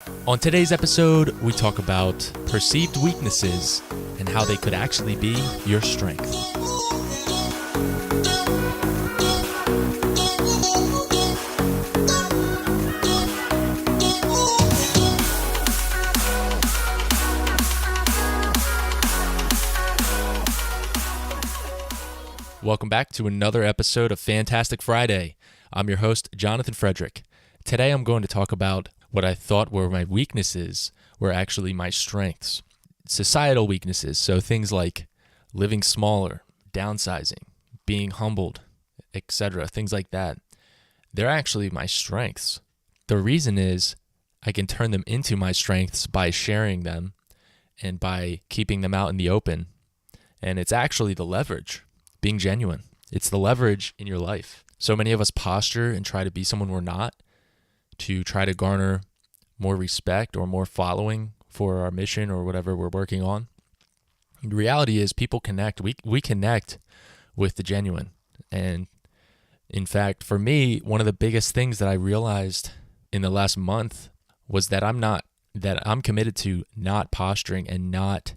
On today's episode, we talk about perceived weaknesses and how they could actually be your strength. Welcome back to another episode of Fantastic Friday. I'm your host, Jonathan Frederick. Today I'm going to talk about what I thought were my weaknesses were actually my strengths. Societal weaknesses, so things like living smaller, downsizing, being humbled, etc., things like that. They're actually my strengths. The reason is I can turn them into my strengths by sharing them and by keeping them out in the open. And it's actually the leverage, being genuine. It's the leverage in your life. So many of us posture and try to be someone we're not, to try to garner more respect or more following for our mission or whatever we're working on. The reality is people connect. We connect with the genuine. And in fact, for me, one of the biggest things that I realized in the last month was that I'm committed to not posturing and not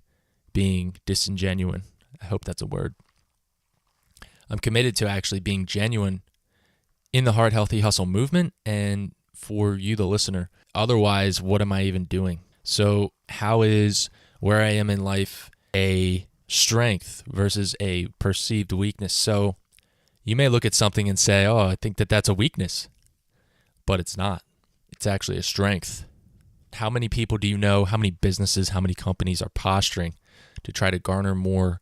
being disingenuine. I hope that's a word. I'm committed to actually being genuine in the Heart Healthy Hustle movement and for you, the listener. Otherwise, what am I even doing? So how is where I am in life a strength versus a perceived weakness? So you may look at something and say, oh, I think that's a weakness, but it's not. It's actually a strength. How many people do you know, how many businesses, how many companies are posturing to try to garner more,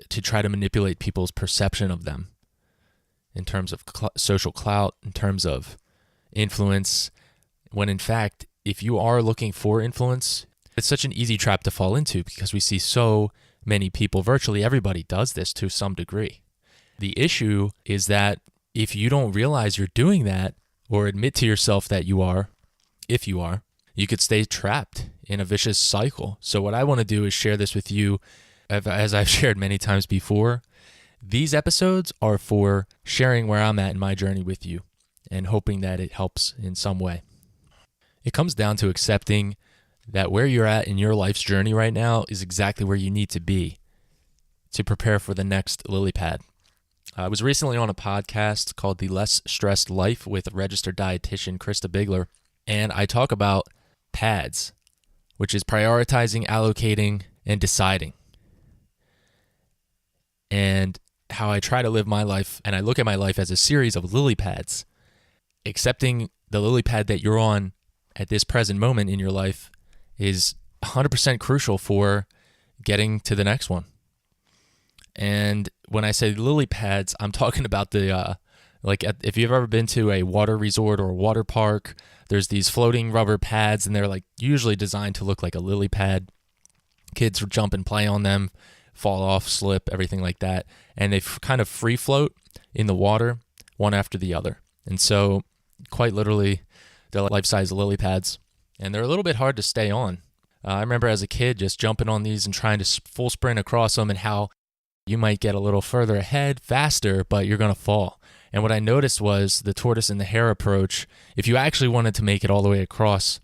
to try to manipulate people's perception of them in terms of social clout, in terms of influence, when in fact, if you are looking for influence, it's such an easy trap to fall into because we see so many people, virtually everybody does this to some degree. The issue is that if you don't realize you're doing that or admit to yourself that you are, if you are, you could stay trapped in a vicious cycle. So what I want to do is share this with you, as I've shared many times before. These episodes are for sharing where I'm at in my journey with you and hoping that it helps in some way. It comes down to accepting that where you're at in your life's journey right now is exactly where you need to be to prepare for the next lily pad. I was recently on a podcast called The Less Stressed Life with registered dietitian Krista Bigler, and I talk about pads, which is prioritizing, allocating, and deciding. And how I try to live my life, and I look at my life as a series of lily pads. Accepting the lily pad that you're on at this present moment in your life is 100% crucial for getting to the next one. And when I say lily pads, I'm talking about the, if you've ever been to a water resort or a water park, there's these floating rubber pads and they're like usually designed to look like a lily pad. Kids jump and play on them, fall off, slip, everything like that. And they kind of free float in the water, one after the other. And so quite literally, they're life-size lily pads, and they're a little bit hard to stay on. I remember as a kid just jumping on these and trying to full sprint across them and how you might get a little further ahead faster, but you're going to fall. And what I noticed was the tortoise and the hare approach. If you actually wanted to make it all the way across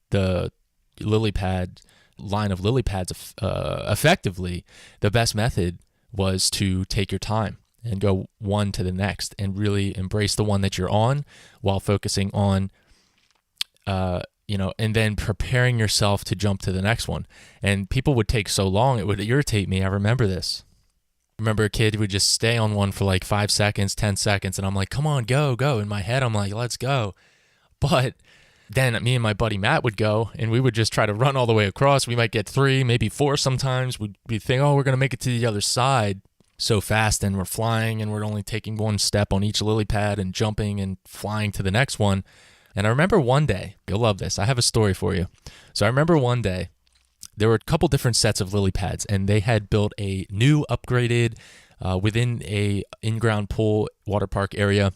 the lily pad line of lily pads effectively, the best method was to take your time and go one to the next and really embrace the one that you're on while focusing on, and then preparing yourself to jump to the next one. And people would take so long, it would irritate me. I remember this. I remember a kid would just stay on one for like 5 seconds, 10 seconds, and I'm like, come on, go. In my head, I'm like, let's go. But then me and my buddy Matt would go, and we would just try to run all the way across. We might get 3, maybe 4 sometimes. We'd think, oh, we're going to make it to the other side so fast, and we're flying, and we're only taking one step on each lily pad and jumping and flying to the next one. And I remember one day, you'll love this, I have a story for you. So I remember one day, there were a couple different sets of lily pads, and they had built a new upgraded within a in-ground pool water park area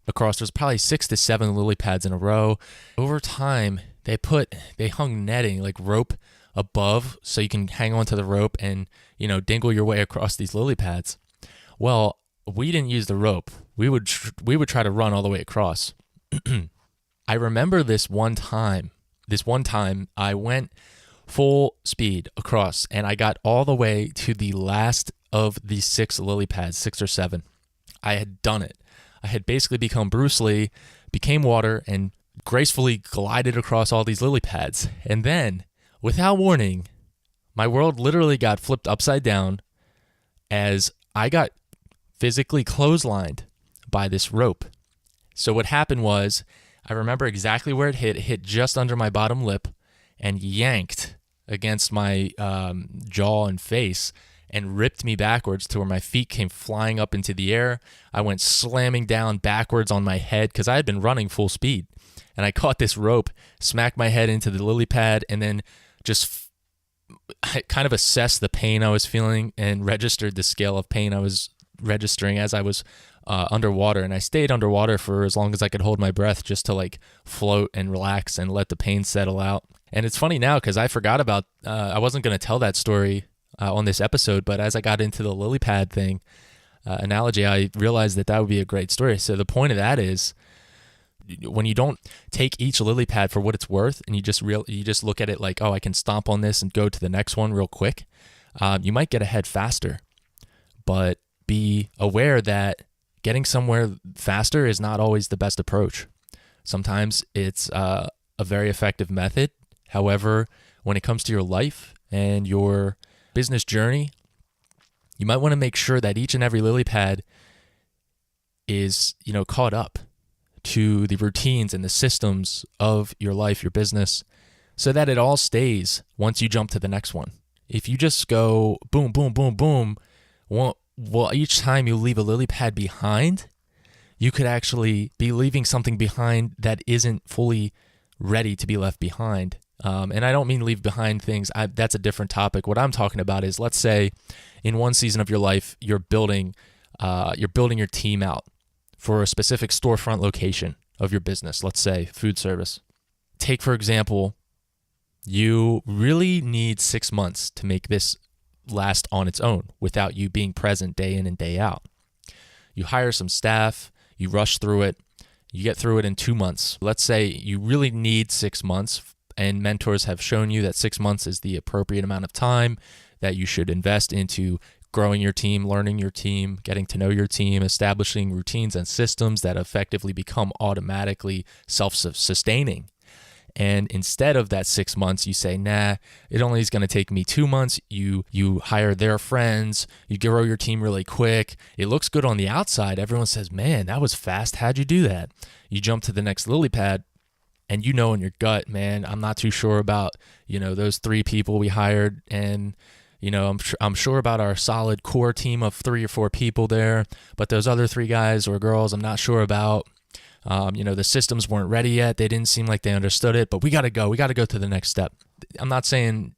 across. There's probably 6 to 7 lily pads in a row. Over time, they hung netting, like rope above, so you can hang onto the rope and, dingle your way across these lily pads. Well, we didn't use the rope. We would try to run all the way across. I remember this one time this one time I went full speed across and I got all the way to the last of the 6 lily pads, 6 or 7. I had done it. I had basically become Bruce Lee, became water, and gracefully glided across all these lily pads. And then, without warning, my world literally got flipped upside down as I got physically clotheslined by this rope. So what happened was, I remember exactly where it hit. It hit just under my bottom lip and yanked against my jaw and face and ripped me backwards to where my feet came flying up into the air. I went slamming down backwards on my head because I had been running full speed. And I caught this rope, smacked my head into the lily pad, and then just I kind of assessed the pain I was feeling and registered the scale of pain I was registering as I was underwater. And I stayed underwater for as long as I could hold my breath just to like float and relax and let the pain settle out. And it's funny now because I forgot about, I wasn't going to tell that story on this episode, but as I got into the lily pad thing analogy, I realized that would be a great story. So the point of that is, when you don't take each lily pad for what it's worth and you just look at it like, oh, I can stomp on this and go to the next one real quick, you might get ahead faster. But be aware that getting somewhere faster is not always the best approach. Sometimes it's a very effective method. However, when it comes to your life and your business journey, you might want to make sure that each and every lily pad is, caught up to the routines and the systems of your life, your business, so that it all stays once you jump to the next one. If you just go boom, boom, boom, boom, well, each time you leave a lily pad behind, you could actually be leaving something behind that isn't fully ready to be left behind. And I don't mean leave behind things. That's a different topic. What I'm talking about is, let's say in one season of your life, you're building your team out for a specific storefront location of your business, let's say food service. Take, for example, you really need 6 months to make this last on its own without you being present day in and day out. You hire some staff, you rush through it, you get through it in 2 months. Let's say you really need 6 months, and mentors have shown you that 6 months is the appropriate amount of time that you should invest into growing your team, learning your team, getting to know your team, establishing routines and systems that effectively become automatically self-sustaining. And instead of that 6 months, you say, nah, it only is going to take me 2 months. You hire their friends, you grow your team really quick. It looks good on the outside. Everyone says, man, that was fast. How'd you do that? You jump to the next lily pad, and in your gut, man, I'm not too sure about, those 3 people we hired, and I'm sure about our solid core team of 3 or 4 people there, but those other 3 guys or girls, I'm not sure about. The systems weren't ready yet. They didn't seem like they understood it, but we got to go. We got to go to the next step. I'm not saying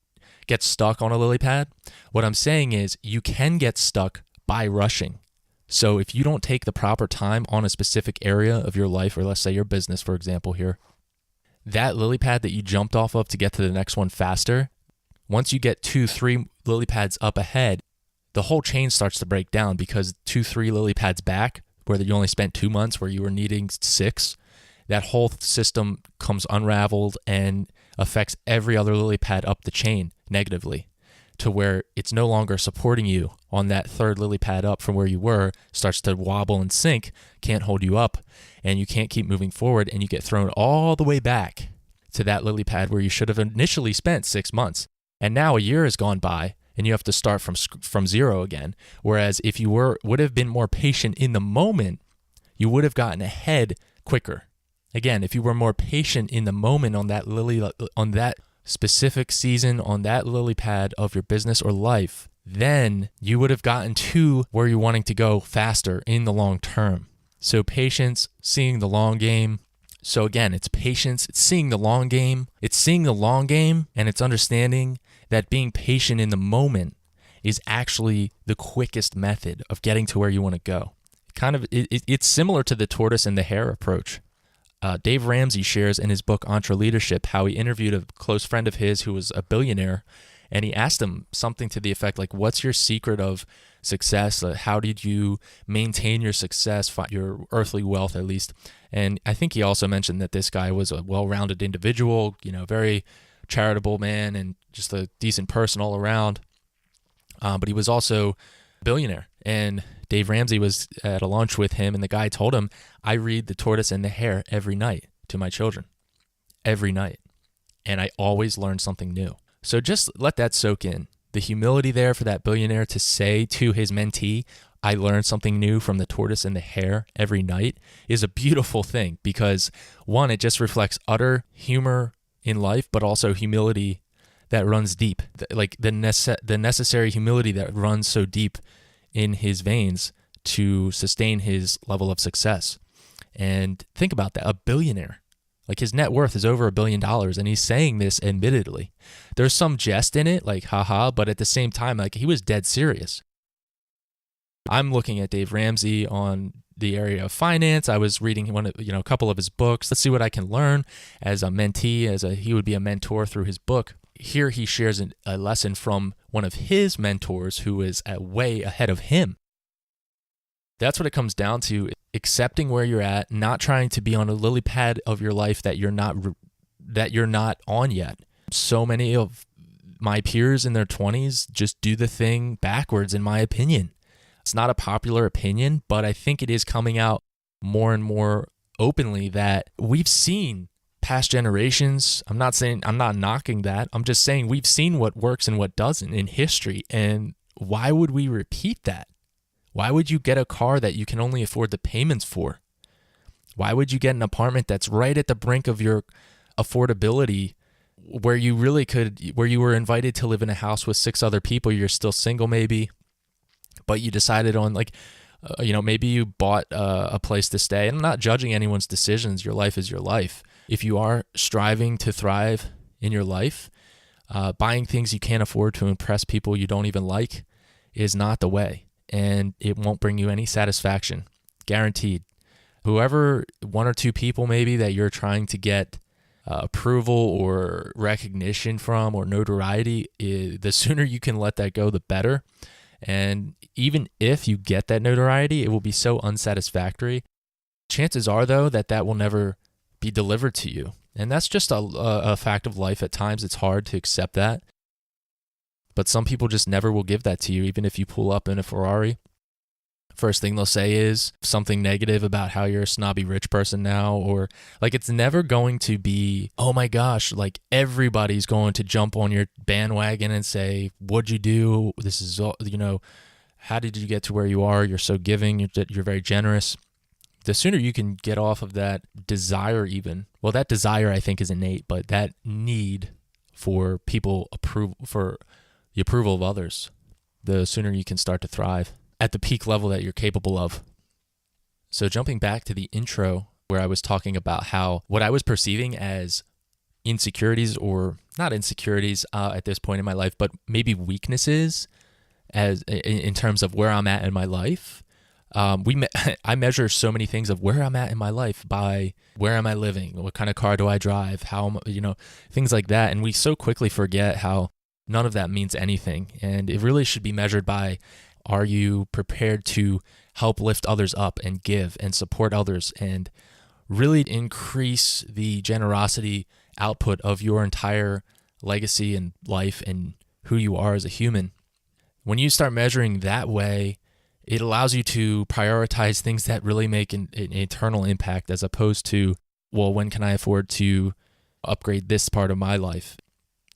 get stuck on a lily pad. What I'm saying is you can get stuck by rushing. So if you don't take the proper time on a specific area of your life, or let's say your business, for example, here, that lily pad that you jumped off of to get to the next one faster, once you get 2-3 lily pads up ahead, the whole chain starts to break down, because 2-3 lily pads back, where you only spent 2 months, where you were needing 6, that whole system comes unraveled and affects every other lily pad up the chain negatively, to where it's no longer supporting you on that 3rd lily pad up from where you were, starts to wobble and sink, can't hold you up, and you can't keep moving forward, and you get thrown all the way back to that lily pad where you should have initially spent 6 months. And now a year has gone by, and you have to start from zero again. Whereas if you would have been more patient in the moment, you would have gotten ahead quicker. Again, if you were more patient in the moment on that specific season, on that lily pad of your business or life, then you would have gotten to where you're wanting to go faster in the long term. So patience, seeing the long game. So again, it's patience, it's seeing the long game, and it's understanding that being patient in the moment is actually the quickest method of getting to where you want to go. It's similar to the tortoise and the hare approach. Dave Ramsey shares in his book EntreLeadership how he interviewed a close friend of his who was a billionaire, And he asked him something to the effect like, what's your secret of success? How did you maintain your success, your earthly wealth at least? And I think he also mentioned that this guy was a well-rounded individual, very charitable man and just a decent person all around. But he was also a billionaire. And Dave Ramsey was at a lunch with him, and the guy told him, I read The Tortoise and the Hare every night to my children. Every night. And I always learn something new. So just let that soak in. The humility there for that billionaire to say to his mentee, I learned something new from The Tortoise and the Hare every night is a beautiful thing because, one, it just reflects utter humor in life, but also humility that runs deep, like the necessary humility that runs so deep in his veins to sustain his level of success. And think about that, a billionaire. Like his net worth is over $1 billion, and he's saying this admittedly. There's some jest in it, like haha, but at the same time, like he was dead serious. I'm looking at Dave Ramsey on the area of finance. I was reading a couple of his books. Let's see what I can learn as a mentee, he would be a mentor through his book. Here he shares a lesson from one of his mentors who is way ahead of him. That's what it comes down to, accepting where you're at, not trying to be on a lily pad of your life that you're not on yet. So many of my peers in their 20s just do the thing backwards, in my opinion. It's not a popular opinion, but I think it is coming out more and more openly that we've seen past generations. I'm not knocking that. I'm just saying we've seen what works and what doesn't in history. And why would we repeat that? Why would you get a car that you can only afford the payments for? Why would you get an apartment that's right at the brink of your affordability where you were invited to live in a house with 6 other people? You're still single maybe, but you decided on maybe you bought a place to stay. And I'm not judging anyone's decisions. Your life is your life. If you are striving to thrive in your life, buying things you can't afford to impress people you don't even like is not the way. And it won't bring you any satisfaction, guaranteed. Whoever, 1 or 2 people maybe that you're trying to get approval or recognition from or notoriety, the sooner you can let that go, the better. And even if you get that notoriety, it will be so unsatisfactory. Chances are, though, that will never be delivered to you. And that's just a fact of life. At times, it's hard to accept that. But some people just never will give that to you, even if you pull up in a Ferrari. First thing they'll say is something negative about how you're a snobby rich person now, or like it's never going to be, oh my gosh, like everybody's going to jump on your bandwagon and say, what'd you do? This is, how did you get to where you are? You're so giving, you're very generous. The sooner you can get off of that desire that desire I think is innate, but that need for for the approval of others, the sooner you can start to thrive at the peak level that you're capable of. So jumping back to the intro where I was talking about how what I was perceiving as insecurities, or not insecurities at this point in my life, but maybe weaknesses as in terms of where I'm at in my life. I measure so many things of where I'm at in my life by where am I living, what kind of car do I drive, things like that. And we so quickly forget how none of that means anything. And it really should be measured by, are you prepared to help lift others up and give and support others and really increase the generosity output of your entire legacy and life and who you are as a human? When you start measuring that way, it allows you to prioritize things that really make an eternal impact, as opposed to, well, when can I afford to upgrade this part of my life?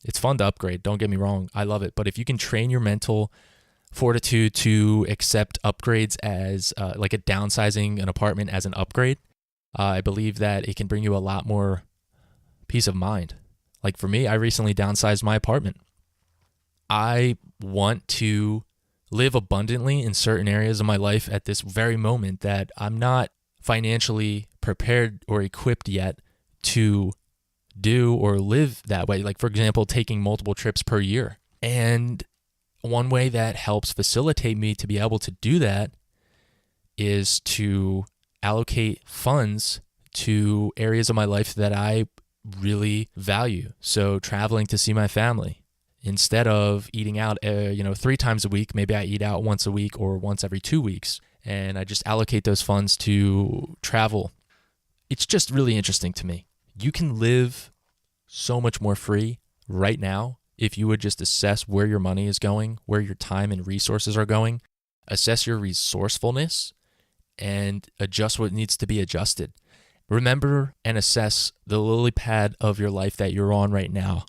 It's fun to upgrade, don't get me wrong, I love it. But if you can train your mental fortitude to accept upgrades as like a downsizing an apartment as an upgrade, I believe that it can bring you a lot more peace of mind. Like for me, I recently downsized my apartment. I want to live abundantly in certain areas of my life at this very moment that I'm not financially prepared or equipped yet to do or live that way. Like, for example, taking multiple trips per year. And one way that helps facilitate me to be able to do that is to allocate funds to areas of my life that I really value. So traveling to see my family Instead of eating out, 3 times a week, maybe I eat out once a week or once every 2 weeks, and I just allocate those funds to travel. It's just really interesting to me. You can live so much more free right now if you would just assess where your money is going, where your time and resources are going, assess your resourcefulness, and adjust what needs to be adjusted. Remember and assess the lily pad of your life that you're on right now.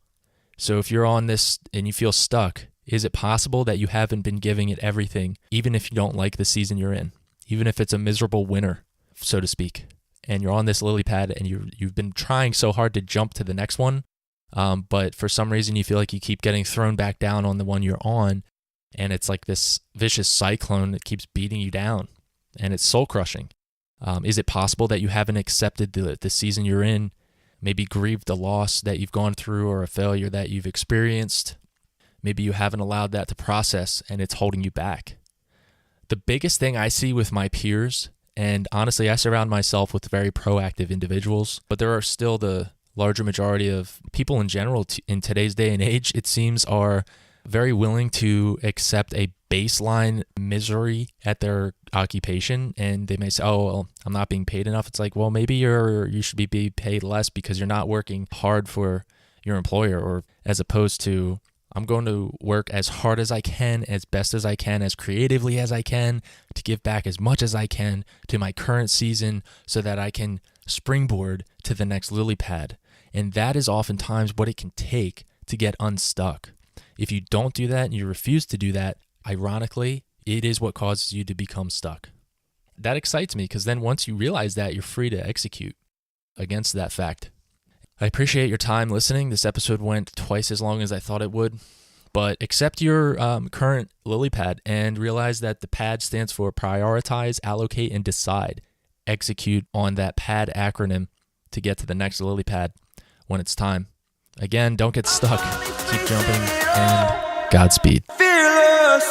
So if you're on this and you feel stuck, is it possible that you haven't been giving it everything, even if you don't like the season you're in, even if it's a miserable winter, so to speak, and you're on this lily pad and you've been trying so hard to jump to the next one, but for some reason you feel like you keep getting thrown back down on the one you're on, and it's like this vicious cyclone that keeps beating you down, and it's soul crushing. Is it possible that you haven't accepted the season you're in, maybe grieved the loss that you've gone through or a failure that you've experienced? Maybe you haven't allowed that to process and it's holding you back. The biggest thing I see with my peers, and honestly, I surround myself with very proactive individuals, but there are still the larger majority of people in general in today's day and age, it seems, are very willing to accept a baseline misery at their occupation, and they may say, oh, well, I'm not being paid enough. It's like, well, maybe you should be paid less because you're not working hard for your employer, or as opposed to, I'm going to work as hard as I can, as best as I can, as creatively as I can, to give back as much as I can to my current season so that I can springboard to the next lily pad. And that is oftentimes what it can take to get unstuck. If you don't do that and you refuse to do that, ironically, it is what causes you to become stuck. That excites me because then once you realize that, you're free to execute against that fact. I appreciate your time listening. This episode went twice as long as I thought it would, but accept your current lily pad and realize that the PAD stands for prioritize, allocate, and decide. Execute on that PAD acronym to get to the next lily pad when it's time. Again, don't get stuck. Keep jumping, and Godspeed. Fearless.